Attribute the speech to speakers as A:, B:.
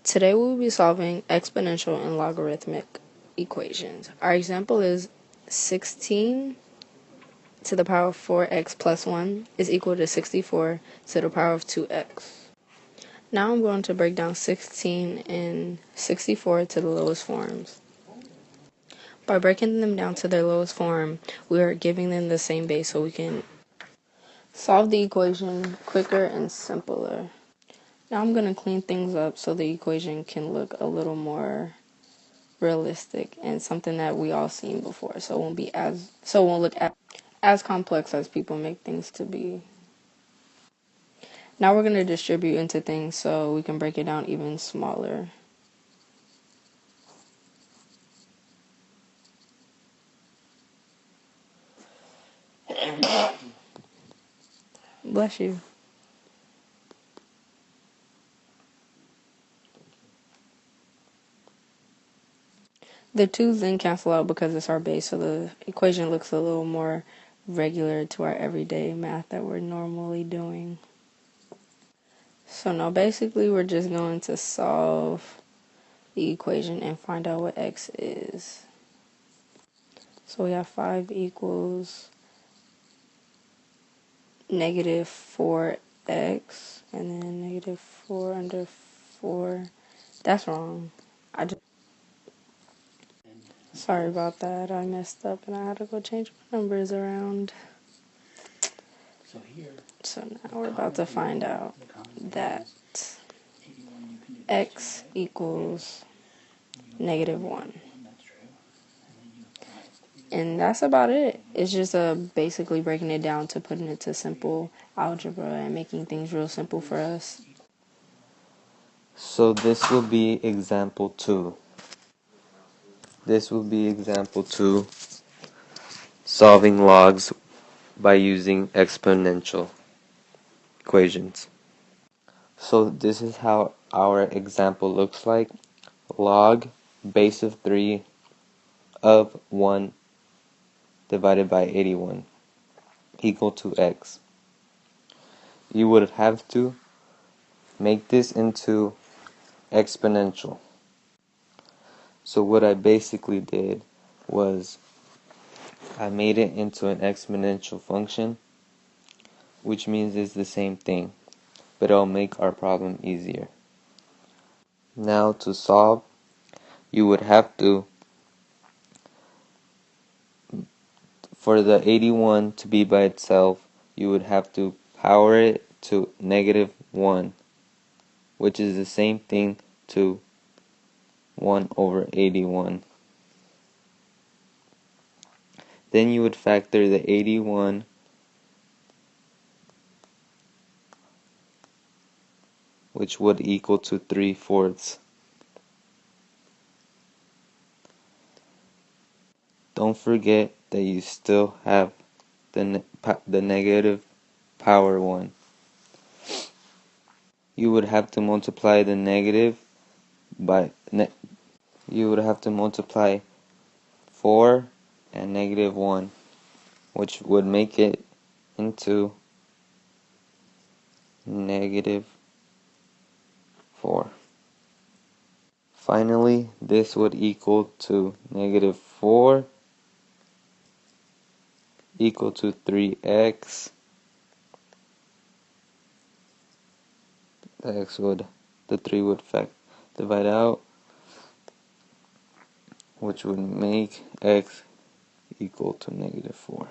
A: Today we will be solving exponential and logarithmic equations. Our example is 16 to the power of 4x plus 1 is equal to 64 to the power of 2x. Now I'm going to break down 16 and 64 to the lowest forms. By breaking them down to their lowest form, we are giving them the same base so we can solve the equation quicker and simpler. Now I'm going to clean things up so the equation can look a little more realistic and something that we all seen before, so it won't look as complex as people make things to be. Now we're going to distribute into things so we can break it down even smaller. Bless you. The 2's then cancel out because it's our base, so the equation looks a little more regular to our everyday math that we're normally doing. So now basically we're just going to solve the equation and find out what x is. So we have 5 equals negative 4x, and then negative 4 under 4. That's wrong. Sorry about that. I messed up and I had to go change my numbers around. So now we're about to find out that x equals negative 1. And that's about it. It's just basically breaking it down to putting it to simple algebra and making things real simple for us.
B: So this will be example 2. This will be example 2, solving logs by using exponential equations. So this is how our example looks like. Log base of 3 of 1 divided by 81 equal to x. You would have to make this into exponential. So what I basically did was I made it into an exponential function, which means it's the same thing, but it'll make our problem easier. Now to solve, you would have to, for the 81 to be by itself, you would have to power it to negative 1, which is the same thing to 1 over 81. Then you would factor the 81 which would equal to 3/4. Don't forget that you still have the negative power 1. You would have to multiply the negative by you would have to multiply 4 and negative 1, which would make it into negative 4. Finally, this would equal to negative 4 equal to 3x. The 3 would divide out, which would make x equal to negative 4.